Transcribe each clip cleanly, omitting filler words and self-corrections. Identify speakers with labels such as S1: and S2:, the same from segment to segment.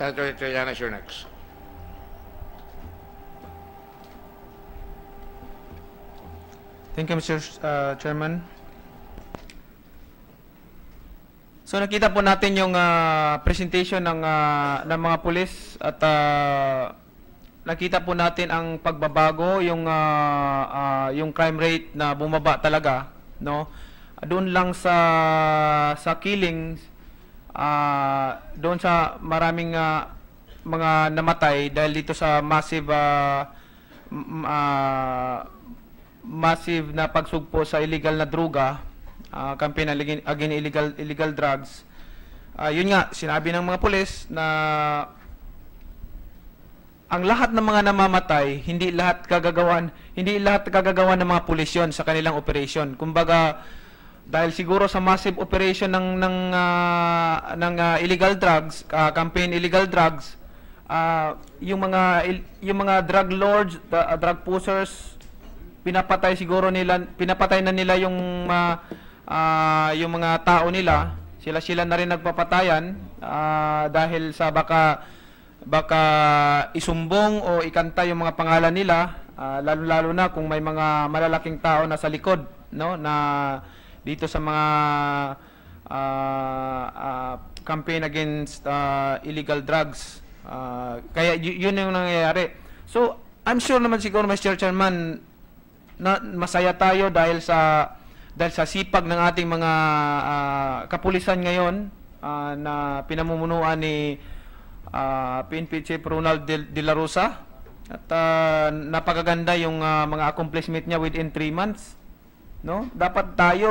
S1: Senator Trillanes, you're next.
S2: Thank you, Mr. Chairman. So nakita po natin yung presentation ng mga pulis at nakita po natin ang pagbabago, yung crime rate na bumaba talaga, no? Doon lang sa killings, doon sa maraming mga namatay dahil dito sa massive na pagsugpo sa illegal na droga, campaign against illegal drugs. Yun nga, sinabi ng mga pulis na ang lahat ng mga namamatay, hindi lahat kagagawan ng mga pulis yun sa kanilang operation. Kumbaga, dahil siguro sa massive operation ng illegal drugs, campaign illegal drugs, yung mga drug lords, drug pushers, pinapatay na nila yung mga tao nila. Sila na rin nagpapatayan dahil sa baka isumbong o ikanta yung mga pangalan nila, lalo na kung may mga malalaking tao na sa likod, no, na dito sa mga campaign against illegal drugs. Kaya yun yung nangyayari. So I'm sure naman siguro, Mr. Chairman, na masaya tayo dahil sa sipag ng ating mga kapulisan ngayon na pinamumunuan ni PNP Chief Ronald De La Rosa, at napakaganda yung mga accomplishment niya within 3 months, no? Dapat tayo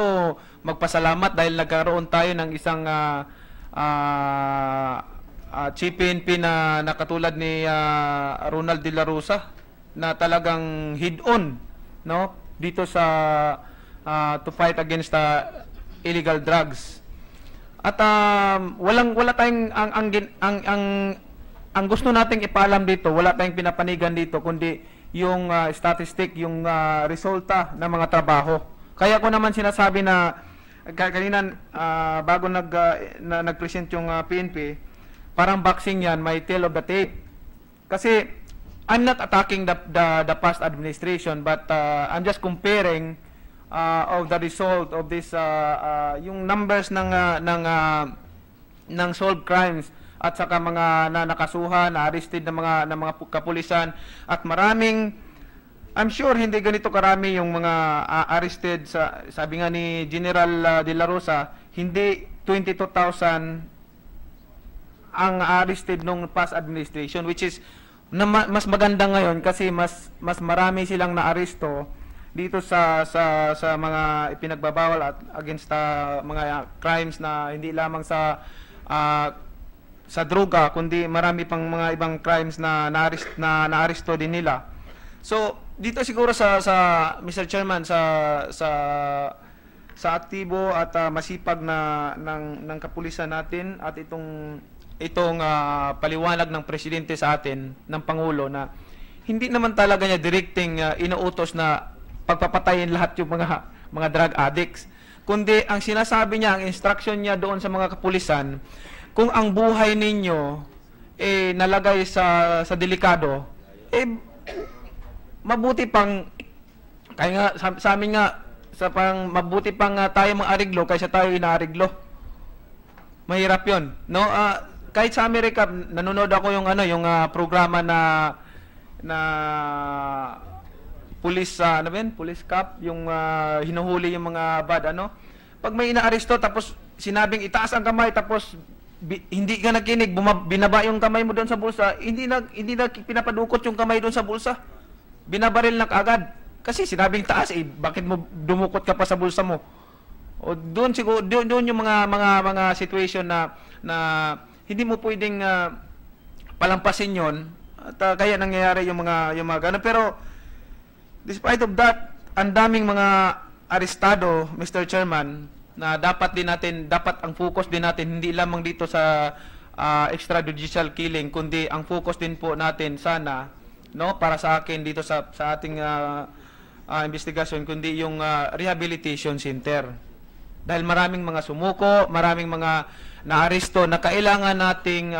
S2: magpasalamat dahil nagkaroon tayo ng isang Chief PNP na katulad ni Ronald De La Rosa na talagang head-on, no, dito sa to fight against illegal drugs. At wala tayong ang gusto nating ipaalam dito, wala tayong pinapanigan dito kundi yung statistic, yung resulta ng mga trabaho. Kaya ko naman sinasabi na kanina bago nag-present yung PNP, parang boxing yan, may tail of the tape. Kasi I'm not attacking the past administration, but I'm just comparing of the result of this yung numbers ng solved crimes at saka mga nakasuhan, na-arrested ng mga kapulisan, at maraming, I'm sure hindi ganito karami yung mga arrested. Sabi nga ni General De La Rosa, hindi 22,000 ang arrested nung past administration, which is mas maganda ngayon kasi mas marami silang naaresto dito sa mga ipinagbabawal at against mga crimes na hindi lamang sa droga, kundi marami pang mga ibang crimes na naaresto din nila. So dito siguro sa Mr. Chairman, sa aktibo at masipag ng kapulisan natin at itong paliwanag ng presidente sa atin, ng Pangulo, na hindi naman talaga niya directing inuutos na pagpapatayin lahat yung mga drug addicts, kundi ang sinasabi niya, ang instruction niya doon sa mga kapulisan, kung ang buhay ninyo nalagay sa delikado, mabuti pang, kaya nga sa amin nga, mabuti pang tayo mag-ariglo kaysa tayo inaariglo. Mahirap yun, no? Kahit sa Amerika, nanonood ako yung programa na police police cop, yung hinuhuli yung mga bad pag may inaaresto tapos sinabing itaas ang kamay tapos hindi ka nakinig, binaba yung kamay mo doon sa bulsa, hindi na pinapadukot yung kamay doon sa bulsa, binabaril na kaagad kasi sinabing taas, bakit mo dumukot ka pa sa bulsa mo? O doon siguro doon yung mga situation na hindi mo pwedeng palampasin yon, at kaya nangyayari yung mga ganun. Pero despite of that, ang daming mga arestado, Mr. Chairman, na dapat ang focus din natin hindi lamang dito sa extrajudicial killing, kundi ang focus din po natin sana, no, para sa akin dito sa ating investigasyon, kundi yung rehabilitation center. Dahil maraming mga sumuko, maraming mga naaresto na kailangan nating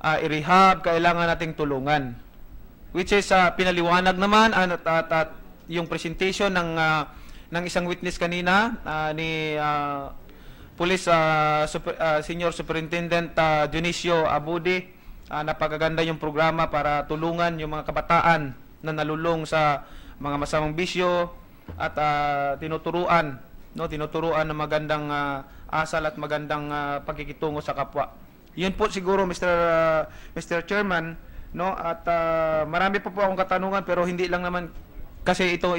S2: i-rehab, kailangan nating tulungan. Which is pinaliwanag naman at yung presentation ng isang witness kanina ni Police Senior Superintendent Dionisio Abudi. Napakaganda yung programa para tulungan yung mga kabataan na nalulong sa mga masamang bisyo at tinuturuan ng magandang asal at magandang pagkikitungo sa kapwa. Yun po siguro Mr. Chairman, no, at marami pa po akong katanungan pero hindi lang naman kasi ito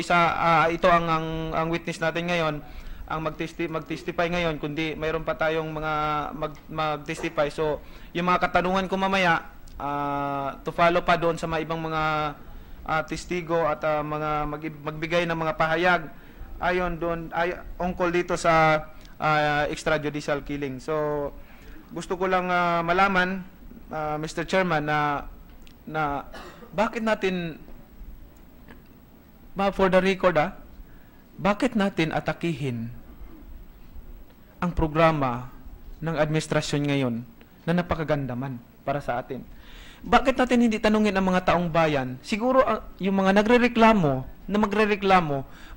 S2: ang witness natin ngayon ang mag-testify ngayon, kundi mayroon pa tayong mga mag-testify. So yung mga katanungan ko mamaya to follow pa doon sa mga ibang mga testigo at magbigay ng mga pahayag ayon doon ungkol dito sa extrajudicial killing. So gusto ko lang malaman, Mr. Chairman, na bakit natin, for the record, bakit natin atakihin ang programa ng administrasyon ngayon na napakaganda man para sa atin? Bakit natin hindi tanungin ang mga taong bayan? Siguro yung mga magrereklamo,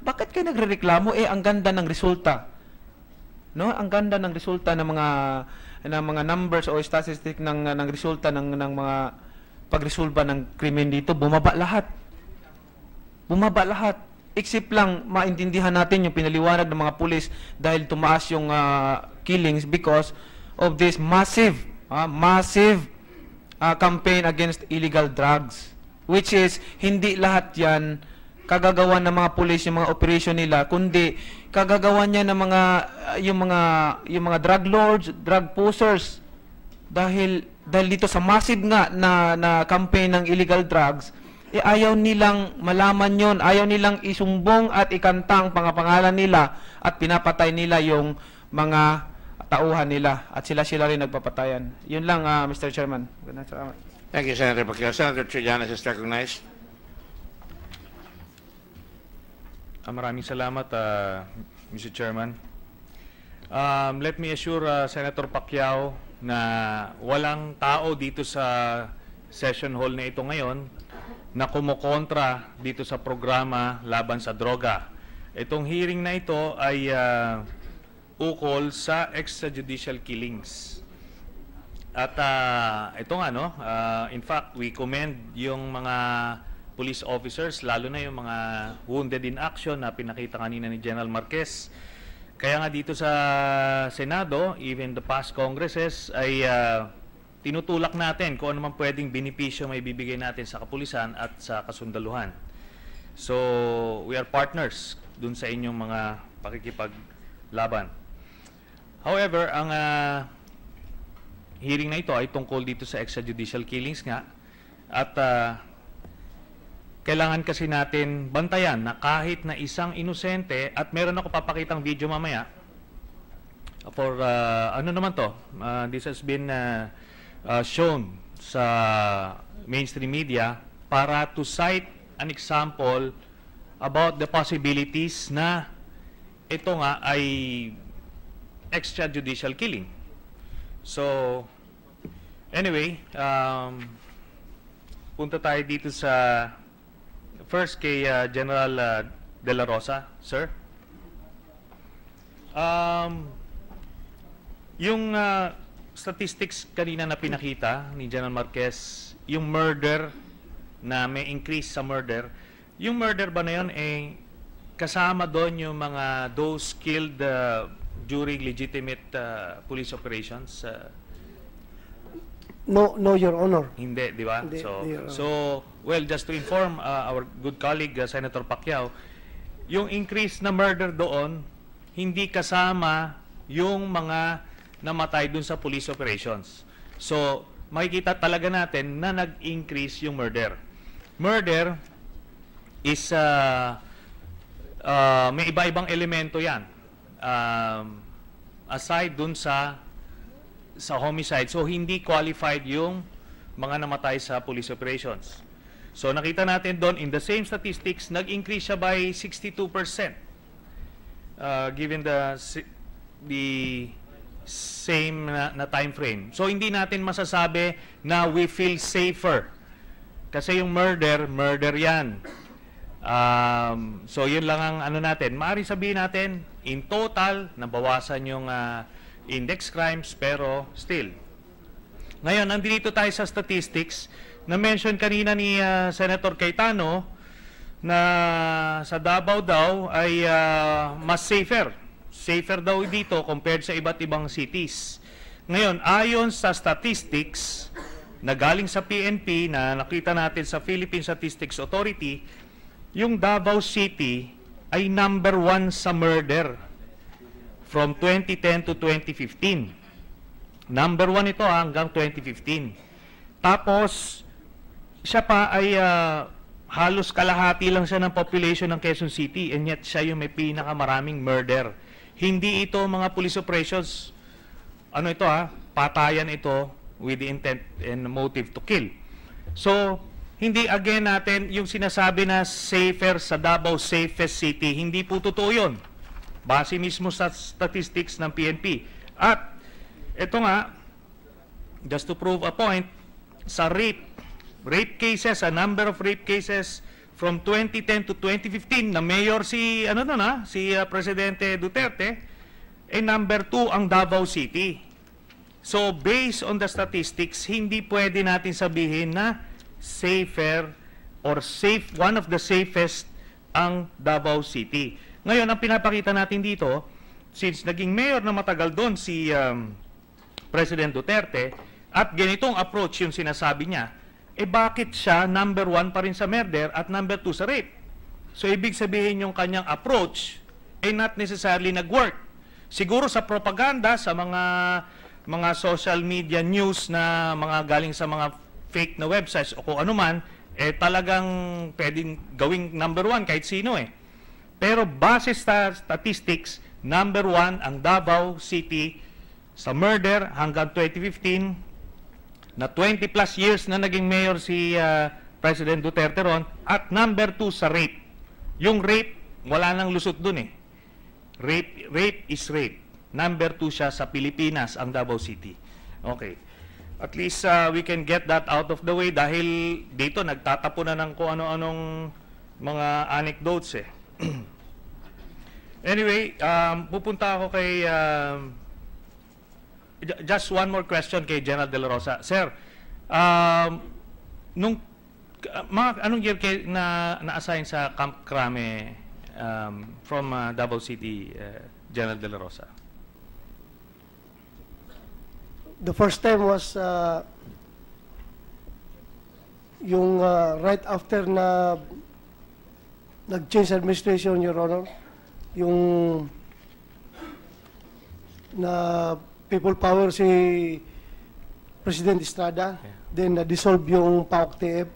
S2: bakit kayo nagrereklamo? Ang ganda ng resulta. No? Ang ganda ng resulta ng mga numbers o statistic ng resulta ng mga pagresolba ng krimen dito, bumaba lahat. Except lang maintindihan natin yung pinaliwanag ng mga pulis dahil tumaas yung killings because of this massive campaign against illegal drugs, which is hindi lahat yan kagagawan ng mga pulis yung mga operation nila, kundi kagagawan niya ng yung mga drug lords, drug pushers, dahil dito sa massive nga na campaign ng illegal drugs, ayaw nilang malaman yon, ayaw nilang isumbong at ikantang pangapangalan nila at pinapatay nila yung mga tauhan nila at sila rin nagpapatayan. Yun lang, Mr. Chairman. Salamat.
S1: Thank you, Senator Pacquiao. Senator Trillanes is recognized.
S3: Maraming salamat, Mr. Chairman. Let me assure Senator Pacquiao na walang tao dito sa session hall na ito ngayon na kumukontra dito sa programa laban sa droga. Itong hearing na ito ay ukol sa extrajudicial killings. At ito nga, no, in fact, we commend yung mga police officers, lalo na yung mga wounded in action na pinakita kanina ni General Marquez. Kaya nga dito sa Senado, even the past Congresses, ay tinutulak natin kung ano man pwedeng benepisyo may bibigay natin sa kapulisan at sa kasundaluhan. So, we are partners dun sa inyong mga pakikipaglaban. However, ang hearing na ito ay tungkol dito sa extrajudicial killings nga at kailangan kasi natin bantayan na kahit na isang inosente, at meron ako papakitang video mamaya for ano naman to, this has been shown sa mainstream media para to cite an example about the possibilities na ito nga ay extrajudicial killing. So anyway, punta tayo dito sa first kay General De La Rosa, sir. Yung statistics kanina na pinakita ni General Marquez, yung murder na may increase sa murder, yung murder ba na yun kasama doon yung mga those killed during legitimate police operations?
S4: No, Your Honor.
S3: Hindi, di ba?
S4: Hindi,
S3: So, well, just to inform our good colleague, Senator Pacquiao, yung increase na murder doon, hindi kasama yung mga namatay dun sa police operations. So, makikita talaga natin na nag-increase yung murder. Murder is, may iba-ibang elemento yan. Aside dun sa homicide. So, hindi qualified yung mga namatay sa police operations. So, nakita natin doon, in the same statistics, nag-increase siya by 62%. Given the same na time frame. So hindi natin masasabi na we feel safer. Kasi yung murder yan. So yun lang ang ano natin. Maaari sabihin natin, in total, nabawasan yung index crimes, pero still. Ngayon, nandito tayo sa statistics. Na-mention kanina ni Senator Cayetano na sa Davao daw ay mas safer. Safer daw dito compared sa iba't ibang cities. Ngayon, ayon sa statistics na galing sa PNP na nakita natin sa Philippine Statistics Authority, yung Davao City ay number 1 sa murder from 2010 to 2015. Number 1 ito hanggang 2015. Tapos, siya pa ay halos kalahati lang siya ng population ng Quezon City, and yet siya yung may pinakamaraming murder. Hindi ito mga police operations. Ano ito patayan ito with the intent and motive to kill. So, hindi again natin yung sinasabi na safer sa Davao, safest city. Hindi po totoo yun. Base mismo sa statistics ng PNP. At ito nga, just to prove a point, sa rape cases, a number of rape cases from 2010 to 2015 na mayor si Presidente Duterte, number 2 ang Davao City. So based on the statistics, hindi pwede natin sabihin na safer or one of the safest ang Davao City. Ngayon, ang pinapakita natin dito, since naging mayor na matagal doon si President Duterte, at ganitong approach yung sinasabi niya, bakit siya number 1 pa rin sa murder at number 2 sa rape? So ibig sabihin yung kanyang approach not necessarily nag-work. Siguro sa propaganda, sa mga social media news na mga galing sa mga fake na websites o kung ano man, talagang pwedeng gawing number 1 kahit sino Pero base sa statistics, number 1 ang Davao City sa murder hanggang 2015, na 20 plus years na naging mayor si President Duterte ron, at number 2 sa rape. Yung rape, wala nang lusot dun Rape is rape. Number 2 siya sa Pilipinas, ang Davao City. Okay. At least we can get that out of the way dahil dito nagtatapo na ng kung ano-anong mga anecdotes Anyway, pupunta ako kay just one more question kay General De La Rosa. Sir, anong year kayo na-assign sa Camp Crame from Davao City, General De La Rosa?
S4: The first time was yung right after na nag-change administration, Your Honor, yung na people power si President Estrada, then dissolve yung PAOK-TF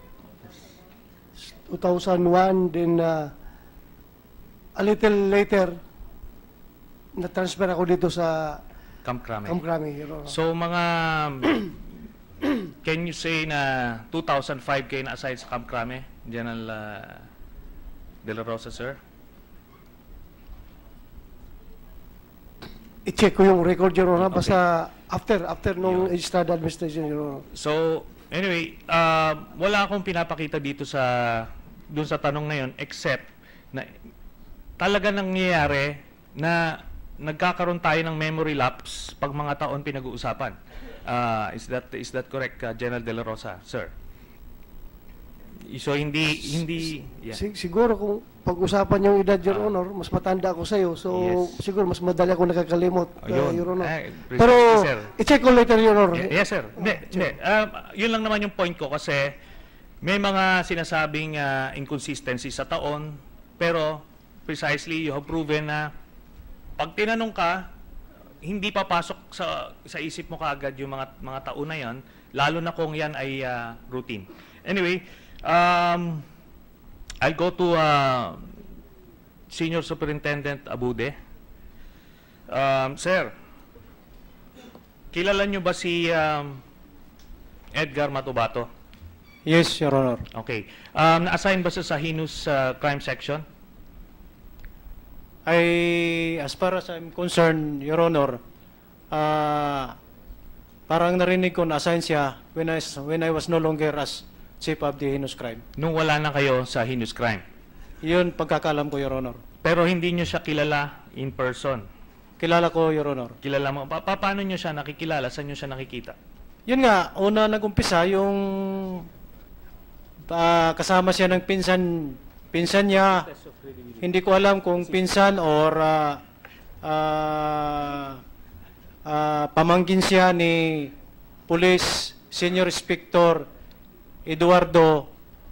S4: 2001, then a little later na-transfer ako dito sa
S3: Camp Crame.
S4: Camp Crame, Your Honor.
S3: So mga can you say na 2005 kayo na-assign sa Camp Crame, General De La Rosa, sir?
S4: I-check ko yung record, Your Honor, basta after nung Estrada administration, Your Honor.
S3: So, anyway, wala akong pinapakita dito dun sa tanong na yun, except na talaga nangyayari na nagkakaroon tayo ng memory lapse pag mga taon pinag-uusapan. Is that correct, General De La Rosa, sir? So, hindi yeah.
S4: Siguro kung pag-usapan yung edad, Your Honor, mas matanda ako sa'yo. So,
S3: Yes.
S4: siguro mas madali ako nakakalimot,
S3: Ayun.
S4: Your Honor.
S3: Precisely,
S4: Pero,
S3: sir.
S4: i-check ko later, Your Honor.
S3: Yes, sir. Hindi. Yun lang naman yung point ko kasi may mga sinasabing inconsistency sa taon, pero precisely you have proven na pag tinanong ka, hindi papasok sa isip mo kaagad yung mga taon na yan, lalo na kung yan ay routine. Anyway, I'll go to Senior Superintendent Abude. Sir, kilala nyo ba si Edgar Matubato?
S5: Yes, Your Honor.
S3: Okay. Na-assign ba siya sa heinous crime section?
S5: As far as I'm concerned, Your Honor, parang narinig ko na-assign siya when I was no longer as chief of the heinous crime.
S3: Nung wala na kayo sa heinous crime.
S5: Yun pagkakalam ko, Your Honor.
S3: Pero hindi nyo siya kilala in person.
S5: Kilala ko, Your Honor.
S3: Kilala mo. Paano nyo siya nakikilala? Saan nyo siya nakikita?
S5: Yun nga, una nag-umpisa yung kasama siya ng pinsan niya. Hindi ko alam kung pinsan or pamangkin siya ni Police Senior Inspector Eduardo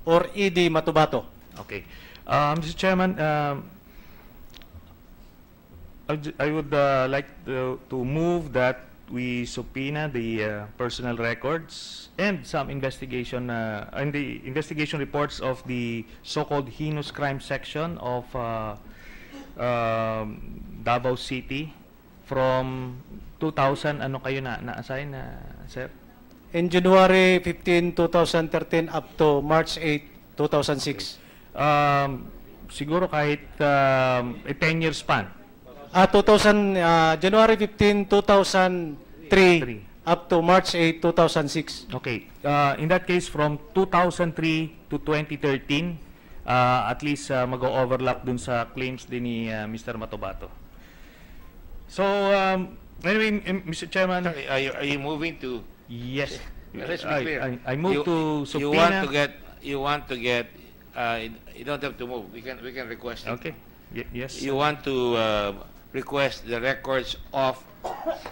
S5: or E.D. Matubato.
S3: Okay. Mr. Chairman, I would like to move that we subpoena the personal records and some investigation and the investigation reports of the so-called heinous crime section of Davao City from 2000. Ano kayo na-assign, sir?
S5: In January 15, 2013 up to March 8, 2006.
S3: Siguro kahit a 10-year span.
S5: January 15, 2003 up to March 8, 2006.
S3: Okay. In that case, from 2003 to 2013, at least mag-overlap dun sa claims din ni Mr. Matubato. So, anyway, Mr. Chairman.
S1: Sorry, are you moving to?
S3: Yes.
S1: Let's be clear.
S3: I move to subpoena.
S1: You want to get. You don't have to move. We can request it.
S3: Okay. Yes.
S1: You want to request the records of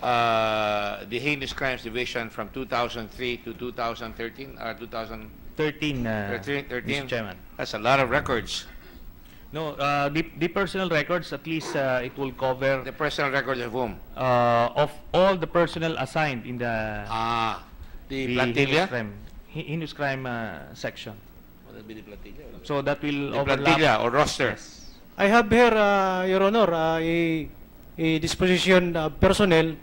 S1: the heinous crimes division from 2003 to 2013 or 2013.
S3: 13, Mr. Chairman.
S1: That's a lot of records.
S3: No, the personal records, at least it will cover
S1: The personal records of whom?
S3: of all the personnel assigned in the
S1: The plantilla.
S3: heinous crime section.
S1: What would be the plantilla?
S3: So that will
S1: The
S3: overlap.
S1: plantilla or roster.
S3: Yes.
S5: I have here, Your Honor, a disposition personnel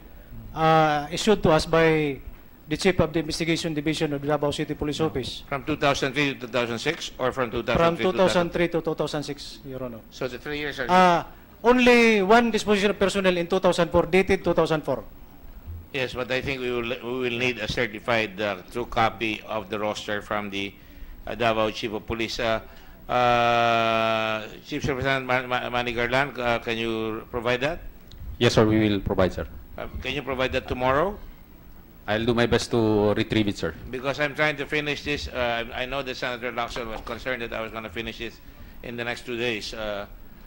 S5: issued to us by the Chief of the Investigation Division of the Davao City Police Office.
S1: From 2003 to 2006 or from 2003
S5: From
S1: to
S5: 2003 to 2006, Your Honor.
S1: So the 3 years are
S5: Only one disposition of personnel in 2004, dated 2004.
S1: Yes, but I think we will need a certified true copy of the roster from the Davao Chief of Police. Chief Superintendent Manny Garland, can you provide that?
S6: Yes, sir, we will provide, sir.
S1: Can you provide that tomorrow?
S6: I'll do my best to retrieve it, sir.
S1: Because I'm trying to finish this. I know that Senator Lacson was concerned that I was going to finish this in the next 2 days.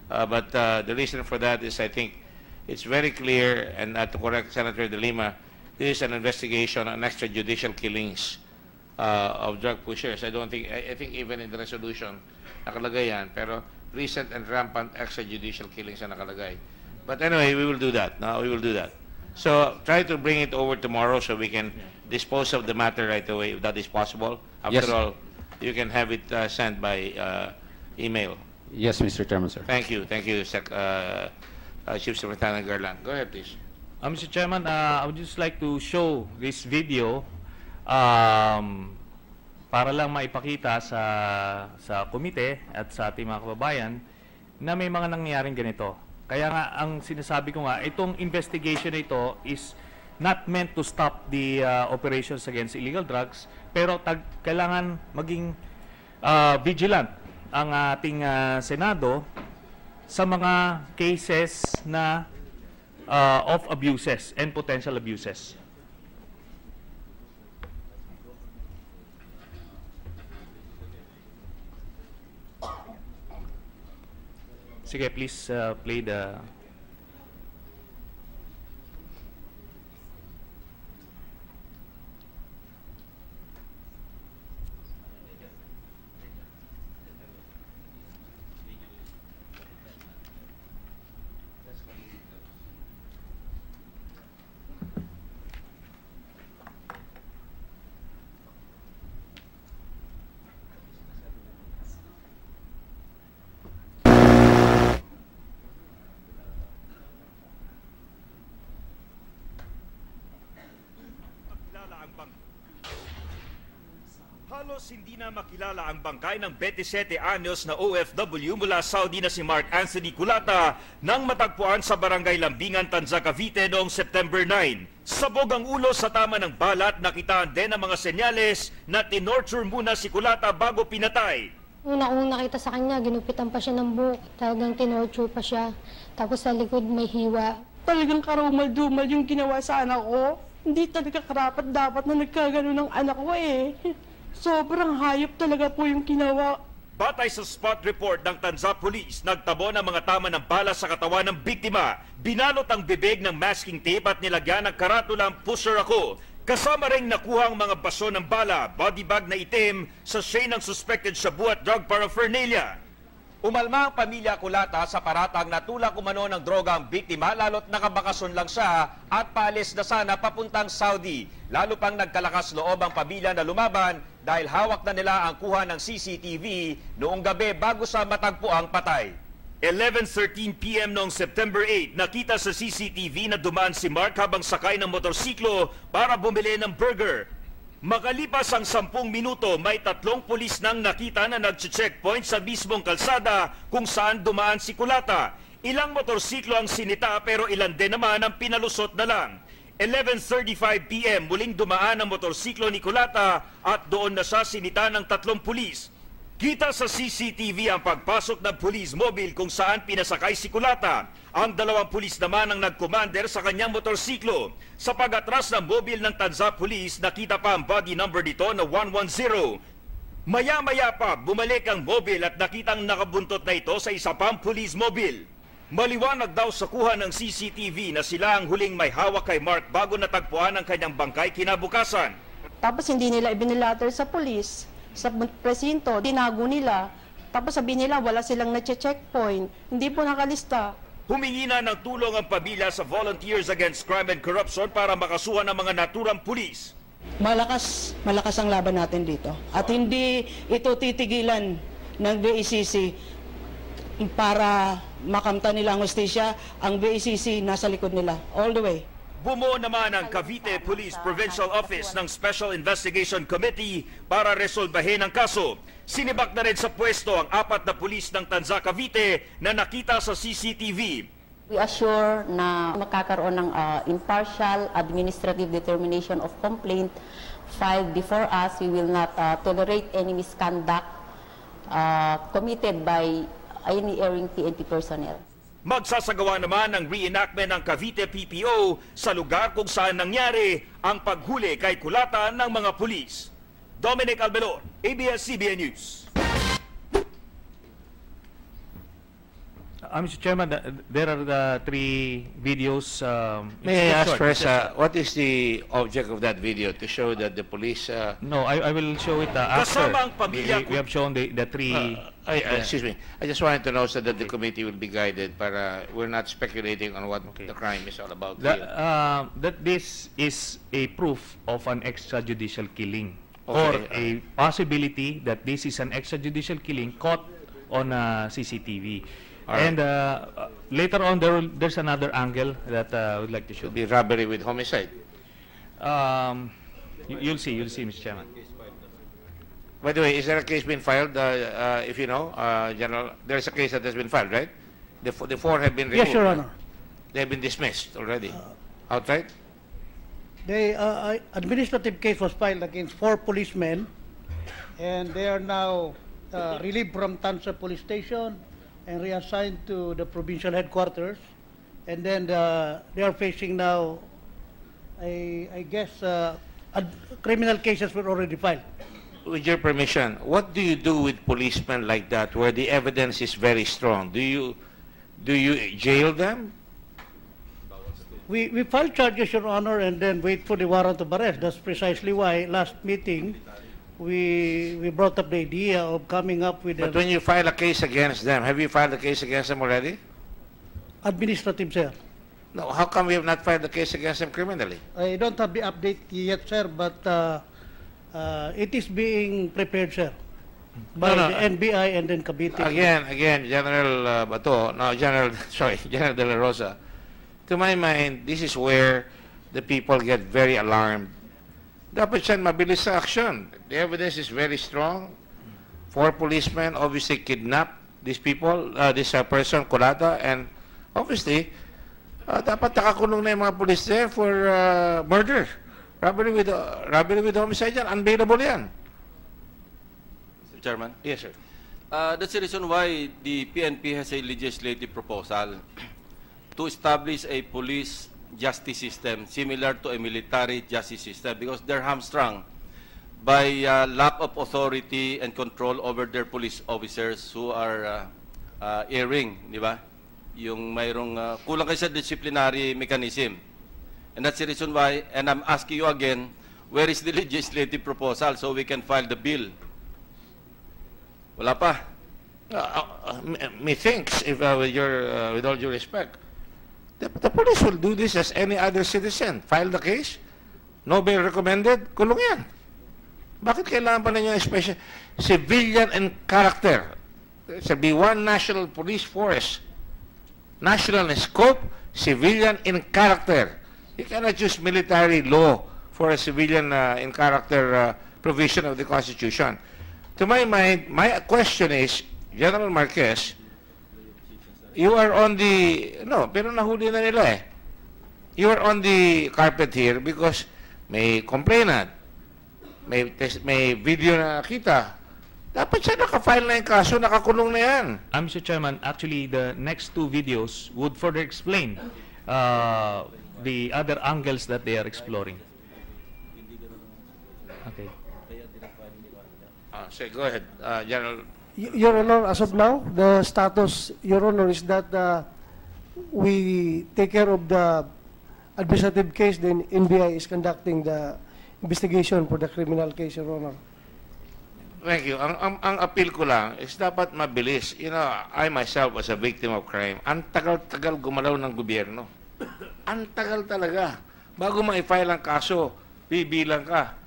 S1: But the reason for that is I think it's very clear, and to correct Senator De Lima, this is an investigation on extrajudicial killings of drug pushers. I think even in the resolution, nakalagay yan. Pero recent and rampant extrajudicial killings na nakalagay. But anyway, we will do that. No, we will do that. So try to bring it over tomorrow so we can dispose of the matter right away if that is possible.
S6: Yes.
S1: After all, you can have it sent by email.
S6: Yes, Mr. Chairman, sir.
S1: Thank you, Chief Superintendent Garland. Go ahead, please.
S3: Mr. Chairman, I would just like to show this video para lang maipakita sa komite at sa ating mga kababayan na may mga nangyayaring ganito. Kaya nga, ang sinasabi ko nga, itong investigation na ito is not meant to stop the operations against illegal drugs, pero kailangan maging vigilant ang ating Senado sa mga cases na of abuses and potential abuses. Sige, please play the...
S7: Halos hindi na makilala ang bangkay ng 27 anyos na OFW mula Saudi na si Mark Anthony Culata nang matagpuan sa barangay Lambingan, Tanza, Cavite noong September 9. Sabog ang ulo sa tama ng balat, nakitaan din ang mga senyales na tinorture muna si Culata bago pinatay.
S8: Una-una nakita sa kanya, ginupitan pa siya ng buhok, talagang tinorture pa siya. Tapos sa likod may hiwa.
S9: Talagang karumal-dumal yung ginawa sa anak ko. Hindi talaga karapat dapat na nagkagano ng anak ko eh. Sobrang hayop talaga po yung ginawa.
S7: Batay sa spot report ng Tanza Police, nagtabo ng mga tama ng bala sa katawan ng biktima. Binalot ang bibig ng masking tape at nilagyan ng karatulang "Pusher ako". Kasama ring nakuha ang mga baso ng bala, body bag na itim, sachet ng suspected shabu at drug paraphernalia. Umalma ang pamilya Culata sa paratang na tulak umano ng droga ang biktima, lalo't nakabakasyon lang siya at paalis na sana papuntang Saudi. Lalo pang nagkalakas loob ang pamilya na lumaban dahil hawak na nila ang kuha ng CCTV noong gabi bago sa matagpuang patay. 11:13 p.m. noong September 8, nakita sa CCTV na dumaan si Mark habang sakay ng motorsiklo para bumili ng burger. Makalipas ang 10 minuto, may 3 pulis nang nakita na nag-checkpoint sa mismong kalsada kung saan dumaan si Culata. Ilang motorsiklo ang sinita pero ilan din naman ang pinalusot na lang. 11:35 p.m. muling dumaan ang motorsiklo ni Culata at doon na siya sinita ng 3 pulis. Kita sa CCTV ang pagpasok ng police mobile kung saan pinasakay si Culata. Ang 2 pulis naman ang nag-commander sa kanyang motorsiklo. Sa pag-atras ng mobile ng Tanza Police, nakita pa ang body number dito na 110. Maya-maya pa, bumalik ang mobile at nakitang nakabuntot na ito sa isa pang police mobile. Maliwanag daw sa kuha ng CCTV na sila ang huling may hawak kay Mark bago natagpuan ang kanyang bangkay kinabukasan.
S9: Tapos hindi nila ibinilater sa polis, sa presinto, tinago nila. Tapos sabi nila wala silang na-checkpoint, hindi po nakalista.
S7: Humingi na ng tulong ang pamilya sa Volunteers Against Crime and Corruption para makasuhan ng mga naturang pulis.
S9: Malakas ang laban natin dito. At hindi ito titigilan ng BACC para makamta nila ang hustisya. Ang BACC nasa likod nila, all the way.
S7: Bumuo naman ang Cavite Police Provincial Office ng Special Investigation Committee para resolbahin ang kaso. Sinibak na rin sa pwesto ang 4 na pulis ng Tanza, Cavite na nakita sa CCTV.
S10: We assure na makakaroon ng impartial administrative determination of complaint filed before us. We will not tolerate any misconduct committed by any erring PNP personnel.
S7: Magsasagawa naman ng reenactment ng Cavite PPO sa lugar kung saan nangyari ang paghuli kay Culata ng mga pulis. Dominic Albelor, ABS-CBN News.
S3: Mr. Chairman, there are the 3 videos.
S1: May I ask
S3: short.
S1: first, what is the object of that video? To show that the police...
S3: No, I will show it after.
S7: Kasama ang pamilya
S3: We have shown the 3...
S1: excuse me. I just wanted to know so that the committee will be guided para we're not speculating on what the crime is all about here.
S3: That this is a proof of an extrajudicial killing.
S1: Okay.
S3: Or a possibility that this is an extrajudicial killing caught on CCTV.
S1: Right.
S3: And later on, there's another angle that I would like to show.
S1: It'll be robbery with homicide.
S3: You'll see, Mr. Chairman.
S1: By the way, is there a case been filed, if you know, General? There's a case that has been filed, right? The 4 have been removed.
S4: Yes, Your Honor.
S1: They have been dismissed already. Outright?
S4: The administrative case was filed against 4 policemen, and they are now relieved from Tanza Police Station and reassigned to the provincial headquarters. And then they are facing now, I guess, criminal cases were already filed.
S1: With your permission, what do you do with policemen like that where the evidence is very strong? Do you jail them?
S4: We file charges, Your Honor, and then wait for the warrant of arrest. That's precisely why last meeting we brought up the idea of coming up with
S1: But
S4: an
S1: when you file a case against them, have you filed a case against them already?
S4: administrative, sir.
S1: No, how come we have not filed a case against them criminally?
S4: I don't have the update yet, sir, but it is being prepared, sir, by
S1: No, no,
S4: the NBI and then Cavite.
S1: Again, General Bato, no, General De La Rosa. To my mind, this is where the people get very alarmed dapat siya mabilis sa action. The evidence is very strong. 4 policemen obviously kidnapped these people, this person, Colata, and obviously, dapat nakakulong na yung mga police there for murder. Robbery with homicide yan. Unbailable yan.
S11: Mr. Chairman?
S1: Yes, sir.
S11: That's the reason why the PNP has a legislative proposal to establish a police justice system similar to a military justice system because they're hamstrung by lack of authority and control over their police officers who are erring, di ba? Yung mayroong kulang kayo sa disciplinary mechanism. And that's the reason why, and I'm asking you again, where is the legislative proposal so we can file the bill? Wala pa.
S1: Methinks, if with all due respect, the police will do this as any other citizen. File the case, no bail recommended, kulong yan. Bakit kailangan pa ninyo special civilian and character? Sabi, one national police force, national in scope, civilian in character. You cannot use military law for a civilian in character provision of the Constitution. To my mind, my question is, General Marquez, you are on the, no, pero nahuli na nila eh. You are on the carpet here because may complainant, may video na nakita. Dapat siya naka-file na yung kaso, nakakulong na yan.
S3: Mr. Chairman, actually, the next 2 videos would further explain the other angles that they are exploring. Okay.
S1: So go ahead, General.
S12: Your Honor, as of now, the status, Your Honor, is that we take care of the administrative case, then NBI is conducting the investigation for the criminal case, Your Honor.
S1: Thank you. Ang appeal ko lang is dapat mabilis. You know, I myself was a victim of crime. Ang tagal-tagal gumalaw ng gobyerno. Ang tagal talaga. Bago ma-file ang kaso, bibilang ka.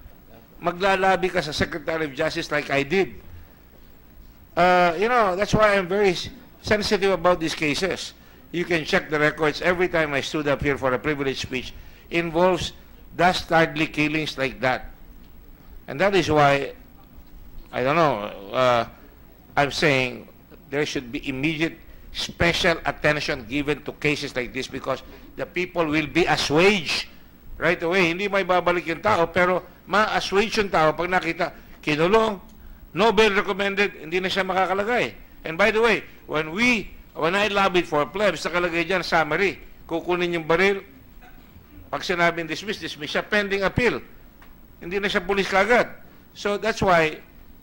S1: Maglalabi ka sa Secretary of Justice like I did. You know, that's why I'm very sensitive about these cases. You can check the records. Every time I stood up here for a privileged speech, involves dastardly killings like that. And that is why, I don't know, I'm saying there should be immediate special attention given to cases like this because the people will be assuaged right away. Hindi may babalik yung tao, pero ma-assuage yung tao pag nakita, kinulong, no bail recommended, hindi na siya makakalagay. And by the way, when I lobbied for plebs, nakalagay dyan, summary, kukunin yung baril, pag sinabing dismiss siya, pending appeal. Hindi na siya pulis kagad. So that's why,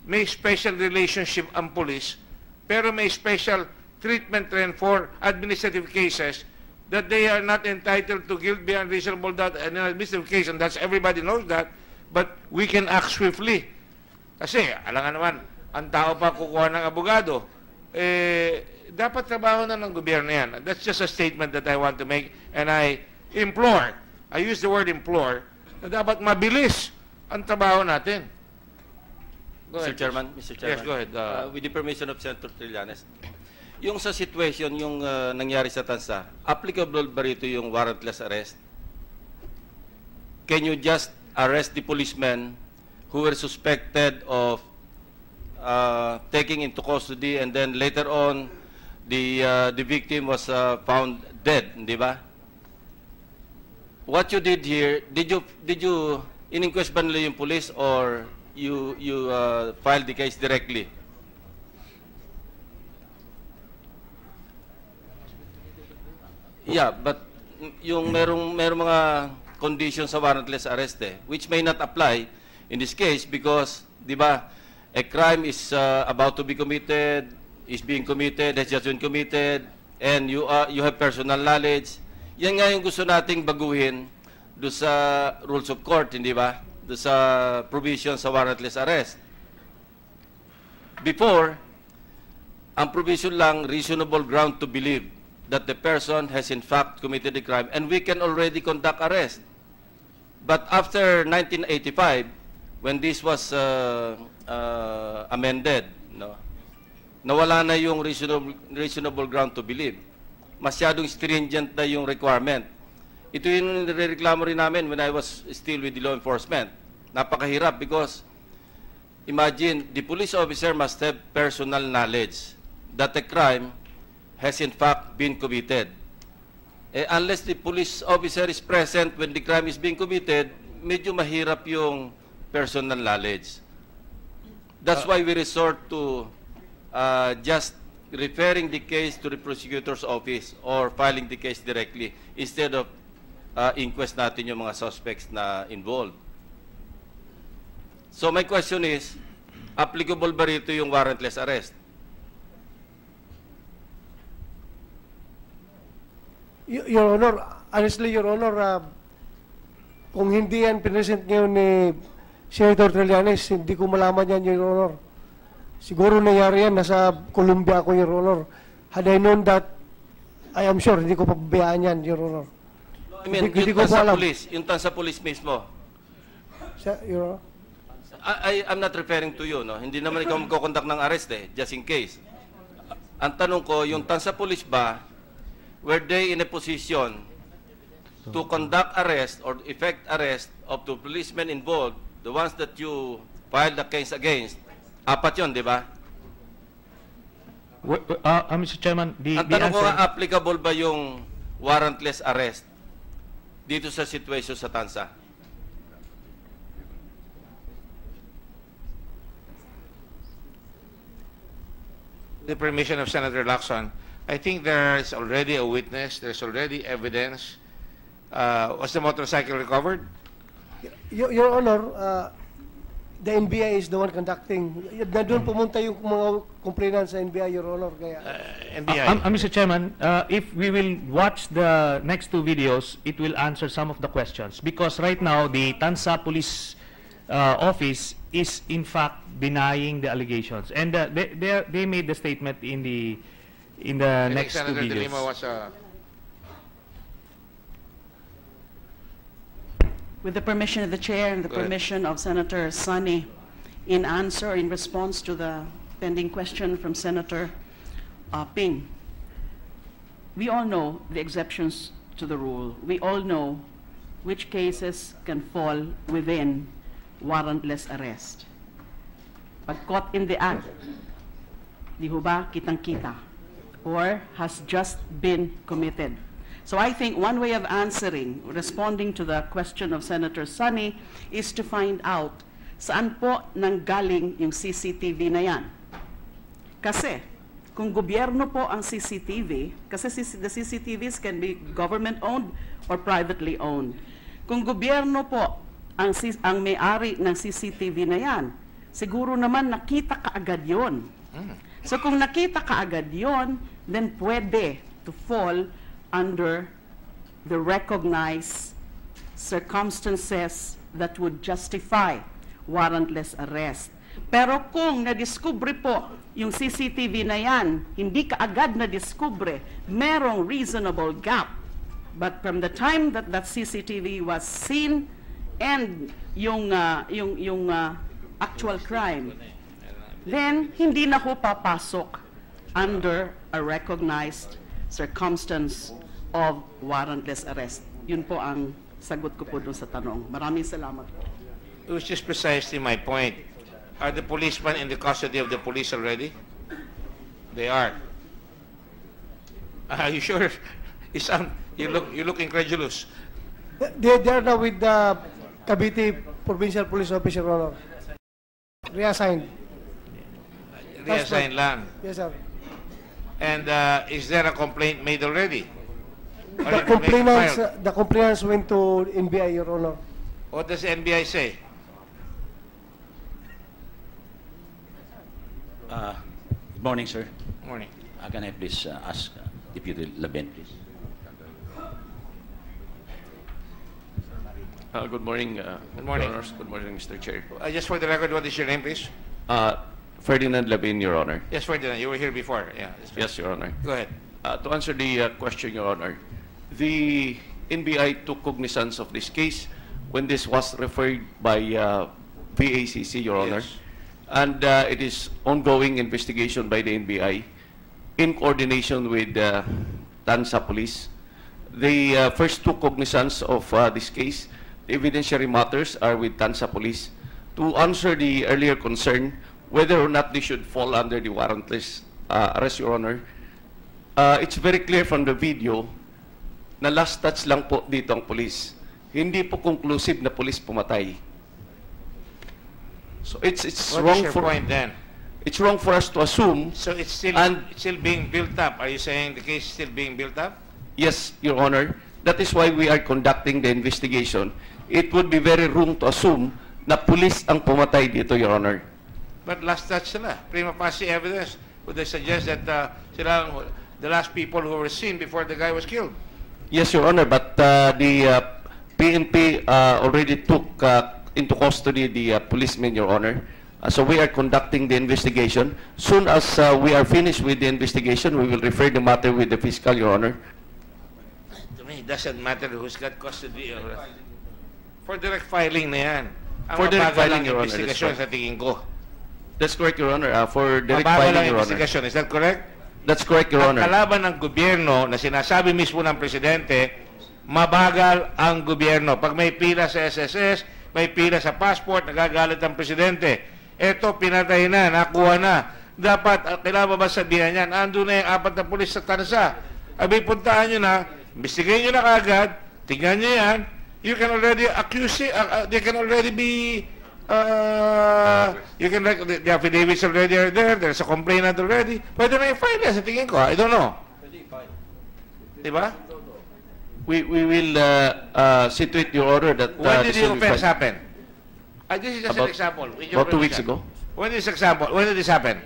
S1: may special relationship ang police, pero may special treatment rin for administrative cases that they are not entitled to guilt beyond reasonable doubt in an administrative case, and that's everybody knows that, but we can act swiftly. Kasi, alangan naman, ang tao pa kukuha ng abogado, dapat trabaho na ng gobyerno yan. That's just a statement that I want to make, and I implore, I use the word implore, na dapat mabilis ang trabaho natin.
S11: Mr. Chairman,
S1: Yes, go ahead.
S11: With the permission of Senator Trillanes, yung sa situation, yung nangyari sa Tansa, applicable ba rito yung warrantless arrest? Can you just arrest the policemen who were suspected of taking into custody and then later on the victim was found dead, di ba? What you did here, did you in-inquest ba nila yung police or you filed the case directly? Yeah, but yung merong mga conditions sa warrantless arrest which may not apply in this case because, di ba, a crime is about to be committed, is being committed, has just been committed, and you have personal knowledge. Yan nga yung gusto nating baguhin do sa rules of court, hindi ba? Do sa provision sa warrantless arrest. Before, ang provision lang, reasonable ground to believe that the person has in fact committed a crime and we can already conduct arrest. But after 1985, when this was amended, no, nawala na yung reasonable ground to believe. Masyadong stringent na yung requirement. Ito yung nirereklamo rin namin when I was still with the law enforcement. Napakahirap because imagine, the police officer must have personal knowledge that a crime has in fact been committed. Unless the police officer is present when the crime is being committed, medyo mahirap yung personal knowledge. That's why we resort to just referring the case to the prosecutor's office or filing the case directly instead of inquest natin yung mga suspects na involved. So my question is, applicable ba rito yung warrantless arrest?
S12: Your Honor, honestly, Your Honor, kung hindi yan present ngayon ni Senator Trillanes, hindi ko malaman yan, Your Honor. Siguro nangyari yan, nasa Colombia ako, Your Honor. Had I known that, I am sure, hindi ko pababayaan yan, Your Honor.
S11: I mean,
S12: Hindi
S11: yung
S12: ko po alam.
S11: tansa police mismo.
S12: Your Honor?
S11: I'm not referring to you, no? Hindi naman ikaw magkoconduct ng arrest just in case. Ang tanong ko, yung tansa police ba, were they in a position to conduct arrest or effect arrest of the policemen involved, the ones that you filed the case against? Apat yun, di ba?
S3: Mr. Chairman,
S11: Ang tanong ko, applicable ba yung warrantless arrest dito sa situation sa tansa?
S1: The permission of Senator Lacson, I think there's already a witness, there's already evidence. Was the motorcycle recovered?
S12: Your Honor, the NBI is the one conducting. Doon pumunta yung mga complainants sa NBI, Your Honor. Kaya,
S1: NBI.
S3: Mr. Chairman, if we will watch the next two videos, it will answer some of the questions. Because right now, the Tansa Police Office is in fact denying the allegations. And they made the statement in the next two
S1: Senator De
S3: videos.
S1: Lima was
S9: With the permission of the Chair and the
S1: Go ahead.
S9: permission of Senator Sonny, in response to the pending question from Senator Ping, we all know the exceptions to the rule. We all know which cases can fall within warrantless arrest. Pag caught in the act, di ho ba kitang-kita, or has just been committed. So I think one way of answering, responding to the question of Senator Sonny, is to find out saan po nanggaling yung CCTV na yan. Kasi kung gobyerno po ang CCTV, kasi the CCTVs can be government-owned or privately owned. Kung gobyerno po ang may-ari ng CCTV na yan, siguro naman nakita kaagad yun. So kung nakita kaagad yun, then pwede to fall under the recognized circumstances that would justify warrantless arrest. Pero kung nadiskubre po yung CCTV na yan, hindi kaagad nadiskubre, merong reasonable gap. But from the time that that CCTV was seen and yung actual crime, then hindi na ho papasok under a recognized circumstance of warrantless arrest. Yun po ang sagot ko po dun sa tanong. Maraming salamat po.
S1: It was just precisely my point. Are the policemen in the custody of the police already? They are. Are you sure? You look incredulous.
S12: they are now with the Cavite Provincial Police Office, Your Honor. Reassigned.
S1: Reassign lang.
S12: Yes, sir.
S1: And is there a complaint made already? Or
S12: The complainants went to NBI, Your Honor.
S1: What does the NBI say?
S13: Good morning, sir.
S1: Morning.
S13: Can I please ask Deputy Laben, please?
S14: Good morning.
S1: Good morning.
S14: Your Honors. Good morning, Mr. Chair.
S1: Just for the record, what is your name, please?
S14: Ferdinand Labin, Your Honor.
S1: Yes, Ferdinand. You were here before. Yeah.
S14: Yes, Your Honor.
S1: Go ahead.
S14: To answer the question, Your Honor, the NBI took cognizance of this case when this was referred by VACC, Your Honor.
S1: Yes.
S14: And it is ongoing investigation by the NBI in coordination with Tansa Police. They first took cognizance of this case. evidentiary matters are with Tansa Police. To answer the earlier concern, whether or not they should fall under the warrantless arrest, Your Honor, it's very clear from the video na last touch lang po dito ang police. Hindi po conclusive na police pumatay. So it's
S1: What
S14: wrong
S1: is your
S14: for
S1: point then?
S14: it's wrong for us to assume.
S1: So it's still being built up. Are you saying the case is still being built up?
S14: Yes, Your Honor. That is why we are conducting the investigation. It would be very wrong to assume na police ang pumatay dito, Your Honor.
S1: But last touch sila. Prima facie evidence. Would they suggest that sila the last people who were seen before the guy was killed?
S14: Yes, Your Honor, but the PNP already took into custody the policemen, Your Honor. So we are conducting the investigation. Soon as we are finished with the investigation, we will refer the matter with the fiscal, Your Honor.
S1: To me, it doesn't matter who's got custody. For direct filing na yan. Ang
S14: For direct
S1: mabagal
S14: filing,
S1: ang
S14: Your Honor,
S1: investigasyon
S14: that's
S1: sa tingin ko.
S14: That's correct, Your Honor. For direct
S1: Mabagal
S14: filing,
S1: ang
S14: Your Honor.
S1: investigasyon. Is that correct?
S14: That's correct, Your
S1: Ang
S14: Honor.
S1: kalaban ng gobyerno na sinasabi mismo ng presidente, mabagal ang gobyerno. Pag may pila sa SSS, may pila sa passport, nagagalit ang presidente. Eto, pinatay na, nakuha na. Dapat, kailangan ba sabihan yan? Ando na yung 4 na pulis sa Tansa. Abi, puntaan nyo na, imbestigayin nyo na kagad, tingnan nyo yan, you can already accuse it, they can already be, you can, the affidavits already are there, there's a complainant already. Pwede na i-file yan sa tingin ko, I don't know. Diba?
S14: We will see to it, Your Honor, that
S1: When did
S14: this
S1: the
S14: will be
S1: offense
S14: filed.
S1: happen? This is just an example.
S14: About 2 weeks ago.
S1: When is example? When did this happen?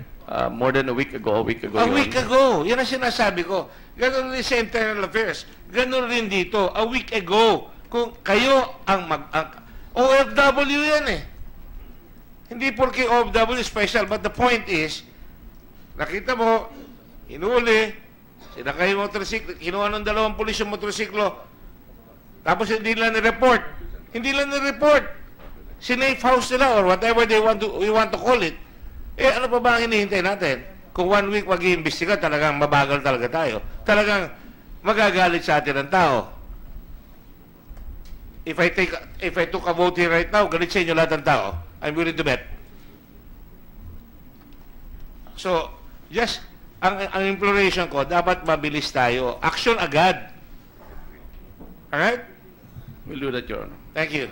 S14: More than a week ago,
S1: A
S14: Your
S1: week
S14: Honor.
S1: ago. Yan ang sinasabi ko. Ganun rin sa internal affairs. Ganun rin dito. A week ago. Kung kayo ang OFW yan eh. Hindi porque OFW special. But the point is, nakita mo, hinuli, sinakay yung motorsiklo, kinuha ng 2 pulis yung motorsiklo, tapos hindi lang ni-report. Hindi lang ni-report. Sinafe house nila or whatever we want to call it. Eh, ano pa ba ang hinihintay natin? Kung 1 week mag-iimbestiga, talagang mabagal talaga tayo. Talagang magagalit sa atin ang tao. If I took a vote here right now, galit sa inyo lahat ng tao. I'm willing to bet. So, just, ang imploration ko, dapat mabilis tayo. Action agad. Alright?
S14: We'll do that, Your Honor.
S1: Thank you.